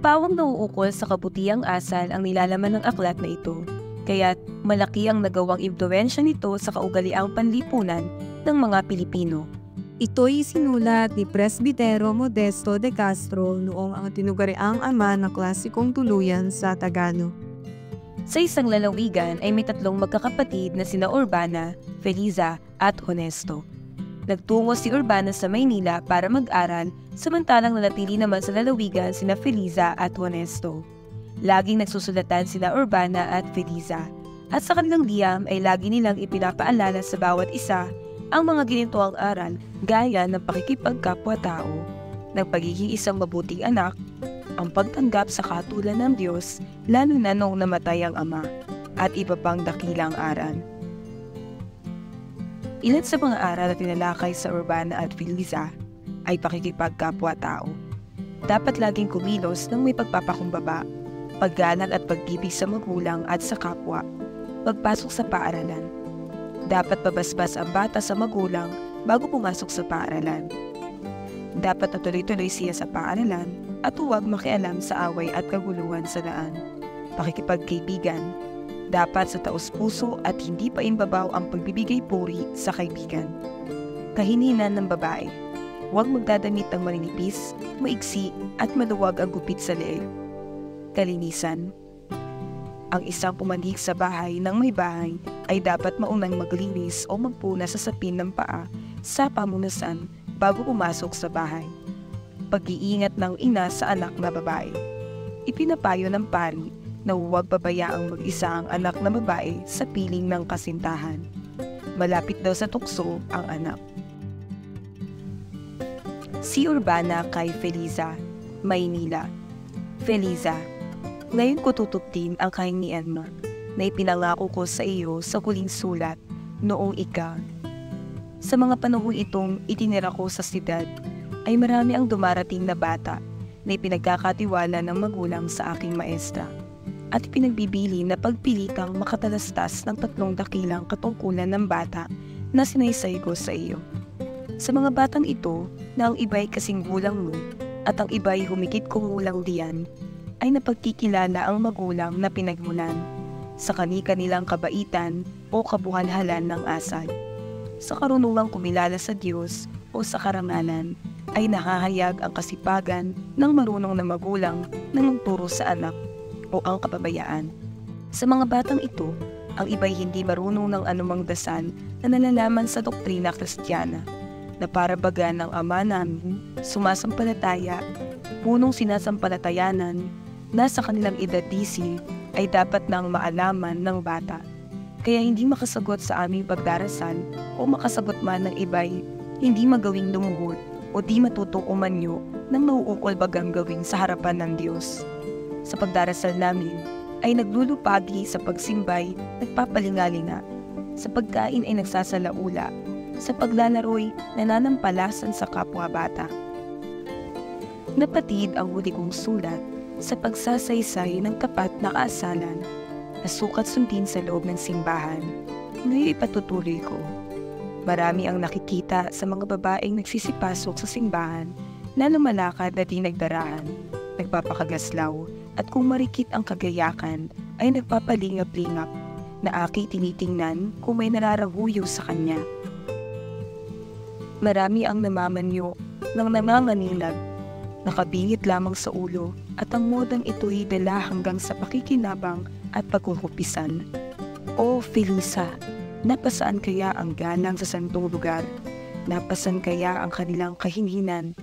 Pawang nauukol sa kabutiang asal ang nilalaman ng aklat na ito, kaya't malaki ang nagawang impluwensya nito sa kaugaliang panlipunan ng mga Pilipino. Ito'y sinulat ni Presbitero Modesto de Castro noong ang tinugariang ama ng klasikong tuluyan sa Tagalog. Sa isang lalawigan ay may tatlong magkakapatid na sina Urbana, Feliza at Honesto. Nagtungo si Urbana sa Maynila para mag-aral, samantalang nanatili naman sa lalawigan sina Feliza at Honesto. Laging nagsusulatan sina Urbana at Feliza, at sa kanilang liham ay lagi nilang ipinapaalala sa bawat isa ang mga ginitoang aral gaya ng pakikipagkapwa-tao, ng pagiging isang mabuting anak, ang pagtanggap sa katuluran ng Diyos lalo na noong namatay ang ama, at iba pang dakilang aral. Ilan sa mga aral na tinalakay sa Urbana at Feliza ay pakikipagkapwa-tao. Dapat laging kumilos ng may pagpapakumbaba, paggalang at pag-ibig sa magulang at sa kapwa, pagpasok sa paaralan. Dapat mabasbas ang bata sa magulang bago pumasok sa paaralan. Dapat natuloy-tuloy siya sa paaralan at huwag makialam sa away at kaguluhan sa daan. Pakikipagkaibigan. Dapat sa taos-puso at hindi pa imbabaw ang pagbibigay puri sa kaibigan. Kahininan ng babae. Huwag magdadamit ng maninipis, maigsi at maluwag ang gupit sa leeg. Kalinisan. Ang isang pumanig sa bahay ng may bahay ay dapat maunang maglinis o magpuna sa sapin ng paa sa pamunasan bago pumasok sa bahay. Pag-iingat ng ina sa anak na babae. Ipinapayo ng pari na huwag babayaang mag-isa ang anak na babae sa piling ng kasintahan. Malapit daw sa tukso ang anak. Si Urbana kay Feliza, Maynila. Feliza, ngayon ko tutuptin ang kahingian mo na ipinangako ko sa iyo sa huling sulat noong ika. Sa mga panahon itong itinira ko sa siyudad, ay marami ang dumarating na bata na ipinagkakatiwala ng magulang sa aking maestra at ipinagbibili na pagpilitang makatalastas ng 3 dakilang katungkulan ng bata na sinaysay ko sa iyo. Sa mga batang ito na ang iba'y kasing gulang mo at ang iba'y humigit kumulang diyan, ay napagkikilala ang magulang na pinagmulan sa kani-kanilang kabaitan o kabuhalhalan ng asal. Sa karunungang kumilala sa Diyos o sa karangalan, ay nakahayag ang kasipagan ng marunong na magulang na magturo sa anak o ang kapabayaan. Sa mga batang ito, ang iba'y hindi marunong ng anumang dasal na nalalaman sa doktrina Kristiyana, na para baga ng ama namin, sumasampalataya, punong sinasampalatayanan, na sa kanilang edad 10 ay dapat nang maalaman ng bata. Kaya hindi makasagot sa aming pagdarasal o makasagot man ng iba'y hindi magawing lumuhod o di matutong umanyo ng nauukol bagang gawin sa harapan ng Diyos. Sa pagdarasal namin ay naglulupagi, sa pagsimbay nagpapalingalinga, sa pagkain ay nagsasalaula, sa paglalaro'y nananampalasan sa kapwa-bata. Napatid ang huli kong sulat sa pagsasaysay ng tapat na kaasalan na sukat sundin sa loob ng simbahan. Ngayon ipatutuloy ko. Marami ang nakikita sa mga babaeng nagsisipasok sa simbahan na lumalakad na di nagdarahan, nagpapakagaslaw, at kung marikit ang kagayakan ay nagpapalingap-lingap na aking tinitingnan kung may nararahuyo sa kanya. Marami ang namamanyo ng nanganganinag, nakabingit lamang sa ulo, at ang modang ito'y dala hanggang sa pakikinabang at pagkukupisan. O Feliza, napasaan kaya ang galang sa santong lugar? Napasan kaya ang kanilang kahinhinan?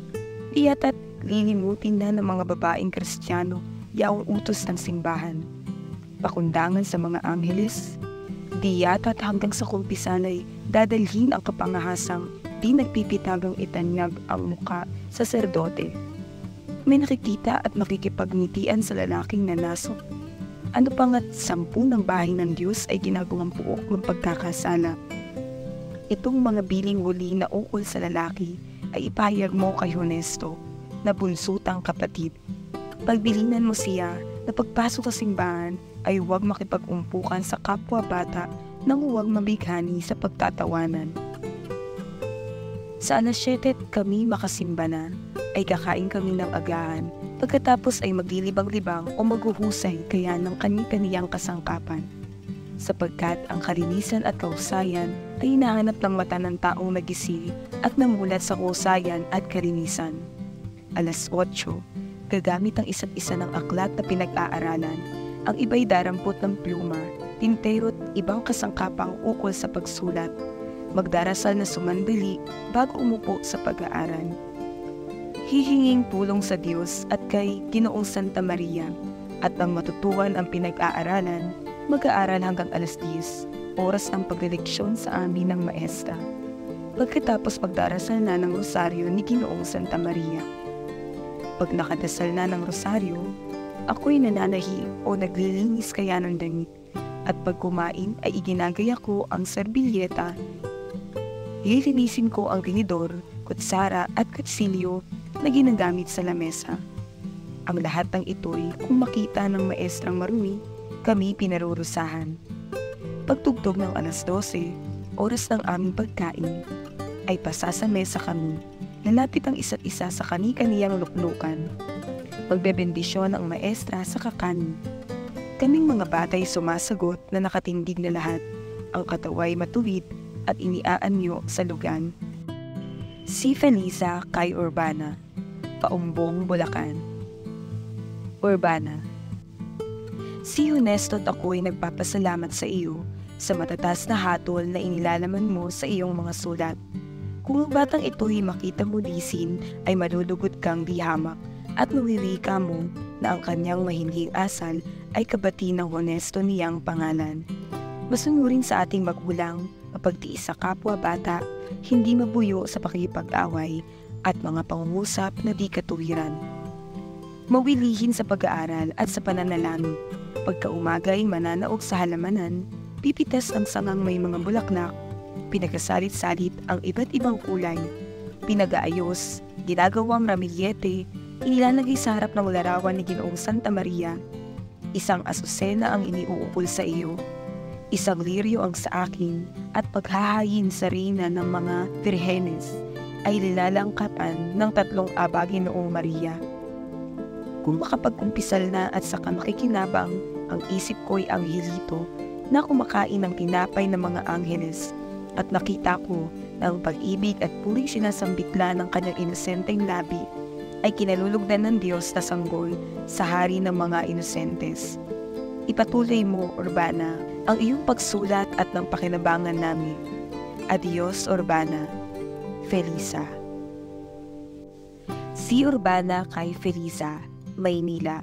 Di yata't lilimutin na ng mga babaeng Kristiyano yaong utos ng simbahan. Pakundangan sa mga angheles? Di yata't hanggang sa kumpisan ay dadalhin ang kapangahasang di nagpipitagang itanyag ang muka sa saserdote. May nakikita at makikipagnitian sa lalaking nanasok. Ano pa nga't 10 ng bahay ng Diyos ay ginagawang puok ng pagkakasala. Itong mga biling huli na ukol sa lalaki ay ipahayag mo kay Honesto na bunsutang kapatid. Pagbilinan mo siya na pagpasok sa simbahan ay huwag makipag-umpukan sa kapwa-bata nang huwag mabighani sa pagtatawanan. Sa alas 7 kami makasimba na, ay kakain kami ng agahan Pagkatapos ay maglilibang-libang o maghuhusay kaya ng kani-kaniyang kasangkapan. Sapagkat ang kalinisan at kahusayan ay hinahanap ng mata ng taong nagising at namulat sa kahusayan at kalinisan. 8:00, gagamit ang isa't isa ng aklat na pinag-aaralan. Ang iba'y darampot ng pluma, tintero at ibang kasangkapang ukol sa pagsulat. Magdarasal na sumandali bago umupo sa pag-aaral. Hihinging tulong sa Diyos at kay Ginoong Santa Maria, at nang matutuhan ang pinag-aaralan, mag-aaral hanggang 10:00, oras ang pagleleksyon sa amin ng maestra. Pagkatapos magdarasal na ng rosaryo ni Ginoong Santa Maria. Pag nakadasal na ng rosaryo, ako'y nananahi o naglilinis kaya ng damit, at pag kumain ay iginagaya ko ang serbilyeta. Lilinisin ko ang tinidor, kutsara at kutsilyo na ginagamit sa lamesa. Ang lahat ng ito'y kung makita ng maestrang marumi, kami pinarurusahan. Pagtugtog ng 12:00, oras ng aming pagkain, ay pasa sa mesa kami, lalapit ang isa't isa sa kani-kaniyang luklukan. Magbebendisyon ang maestra sa kakanin. Kaming mga batay sumasagot na nakatindig na lahat, ang kataway matuwid at iniaanyo sa lugan. Si Felisa kay Urbana. Paumbong, Bulacan. Urbana. Si Honesto at ako ay nagpapasalamat sa iyo sa matatas na hatol na inilalaman mo sa iyong mga sulat. Kung ang batang ito'y makita mo disin, ay malulugod kang di hamak at mawirika mo na ang kanyang mahinhing asal ay kabati ng Honesto niyang pangalan. Masunurin sa ating magulang, mapagtiis sa kapwa-bata, hindi mabuyo sa pakikipag-away at mga pangungusap na di katuwiran. Mawilihin sa pag-aaral at sa pananalangin. Pagkaumagay mananaog sa halamanan, pipitas ang sangang may mga bulaklak, pinagasalit-salit ang iba't ibang kulay, pinag-aayos, ginagawang ramilyete, inilalagay sa harap ng larawan ni Ginoong Santa Maria. Isang asusena ang iniuukol sa iyo, isang liryo ang sa akin, at paghahayin sa reyna ng mga Virhenes ay lilalangkapan ng 3 aba Ginoong Maria. Kung makapag-umpisal na at saka makikinabang, ang isip ko'y ang hilito na kumakain ng tinapay ng mga angheles, at nakita ko na ang pag-ibig at puring sinasambitla ng kanyang inosenteng labi ay kinalulugdan ng Diyos na sanggol sa hari ng mga inosentes. Ipatuloy mo, Urbana, ang iyong pagsulat at ng pakinabangan namin. Adios, Urbana. Felisa. Si Urbana kay Felisa, Maynila.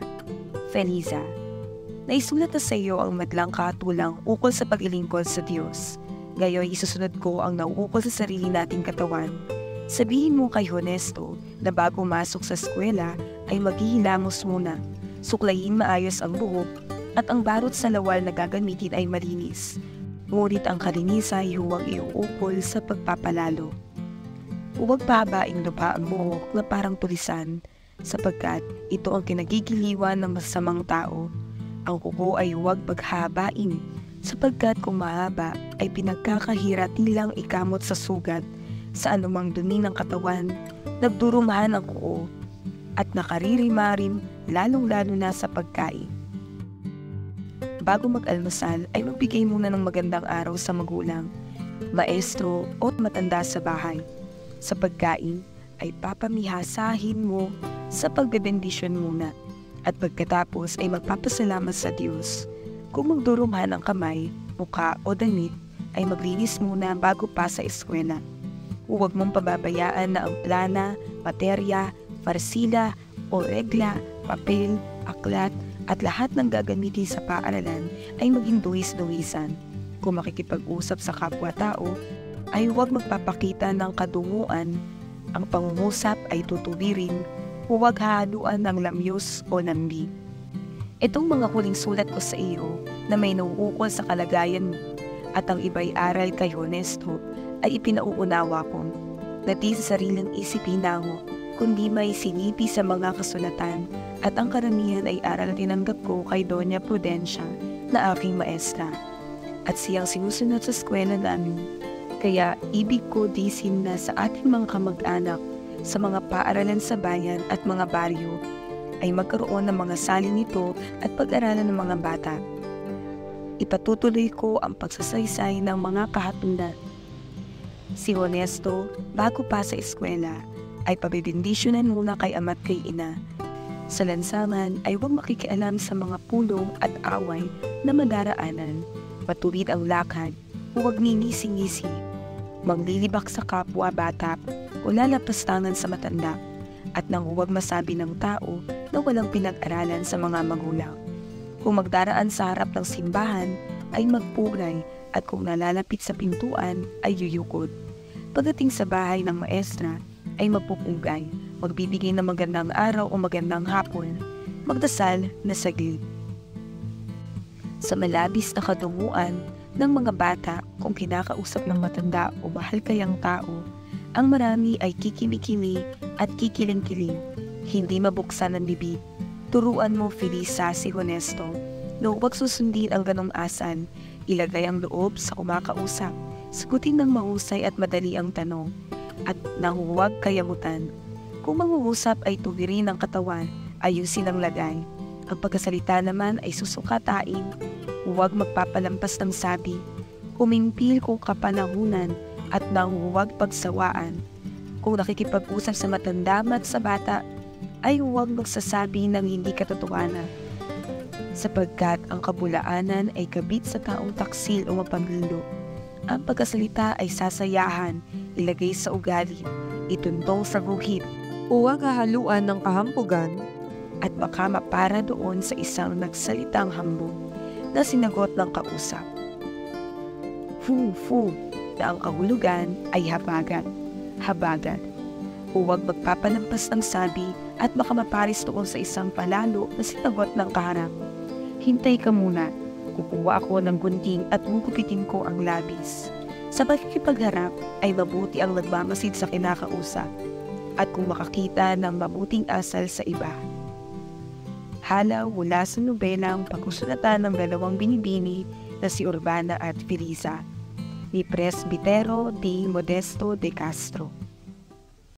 Felisa. Naisulat na sa iyo ang madlang katulang ukol sa paglilingkod sa Diyos. Gayoy isusunod ko ang nauukol sa sarili nating katawan. Sabihin mo kay Honesto na bago masok sa eskwela ay maghihilamos muna. Suklayin maayos ang buhok at ang barot sa lawal na gagamitin ay malinis. Ngunit ang kalinisan ay huwag iuukol sa pagpapalalo. Huwag pahabaing lupa ang buhok na parang tulisan, sapagkat ito ang kinagigiliwan ng masamang tao. Ang kuko ay huwag paghahabain, sapagkat kung mahaba ay pinagkakahirat nilang ikamot sa sugat sa anumang dumi ng katawan, nagdurumahan ang kuko, at nakaririma-rin lalong-lalo na sa pagkain. Bago mag-almusal ay magbigay muna ng magandang araw sa magulang, maestro o matanda sa bahay. Sa pagkain ay papamihasahin mo sa pagbebendisyon muna, at pagkatapos ay magpapasalamat sa Diyos. Kung magdurumhan ang kamay, mukha o damit, ay maglinis muna bago pa sa eskwela. Huwag mong pababayaan na ang plana, materya, parsila, o regla, papel, aklat, at lahat ng gagamitin sa paaralan ay maging duwis-duwisan. Kung makikipag-usap sa kapwa-tao, ay huwag magpapakita ng kadunguan. Ang pangungusap ay tutuwirin, huwag hahaluan ng lamyos o nambi. Itong mga huling sulat ko sa iyo na may nauukol sa kalagayan mo at ang iba'y aral kay Honesto ay ipinauunawa ko na di sa sariling isip hinango, kundi may sinipi sa mga kasulatan, at ang karamihan ay aral na tinanggap ko kay Doña Prudencia na aking maestra, at siyang sinusunod sa eskwela namin. Kaya ibig ko disin na sa ating mga kamag-anak sa mga paaralan sa bayan at mga baryo ay magkaroon ng mga salin nito at pag-aralan ng mga bata. Ipatutuloy ko ang pagsasaysay ng mga kahatundan. Si Honesto, bago pa sa eskwela, ay pabibindisyonan muna kay ama't kay ina. Sa lansangan ay huwag makikialam sa mga pulong at away na madaraanan. Matuwid ang lakad, huwag ningisi-ngisi. Maglilibak sa kapwa bata o lalapastangan sa matanda. At nang huwag masabi ng tao na walang pinag-aralan sa mga magulang. Kung magdaraan sa harap ng simbahan ay magpugay at kung nalalapit sa pintuan ay yuyukod. Pagdating sa bahay ng maestra ay magpupugay, magbibigay ng magandang araw o magandang hapon, magdasal na saglit. Sa malabis na kadunguan ng mga bata kung kinakausap ng matanda o mahal kayang tao, ang marami ay kikimikimi at kikiling-kiling, hindi mabuksan ang bibig. Turuan mo, Felisa, si Honesto, na huwag susundin ang ganong asan, ilagay ang loob sa kumakausap, sagutin ng mahusay at madali ang tanong, at nang huwag kayamutan. Kung mangungusap ay tuwirin ang katawan, ayusin ang lagay. Ang pagkasalita naman ay susukatain, huwag magpapalampas ng sabi, kumimpil kung kapanahunan, at nang huwag pagsawaan. Kung nakikipag-usap sa matanda at sa bata, ay huwag magsasabi ng hindi katotohanan. Sapagkat ang kabulaanan ay kabit sa taong taksil o mapanglilo. Ang pagkasalita ay sasayahan, ilagay sa ugali, ituntong sa guhit, Huwag hahaluan ng kahampugan. at baka mapara doon sa isang nagsalitang hambog na sinagot ng kausap. Fu, na ang kahulugan ay habagat, habagat. Huwag magpapalampas ng sabi at baka maparis doon sa isang palalo na sinagot ng kaharap. Hintay ka muna, kukuha ako ng gunting at gugupitin ko ang labis. Sa pagkikipagharap ay mabuti ang nagmamasid sa kinakausap at kung makakita ng mabuting asal sa iba. Halaw mula sa nobelang pagkusulatan ng dalawang binibini na si Urbana at Felisa ni Presbitero D. Modesto de Castro.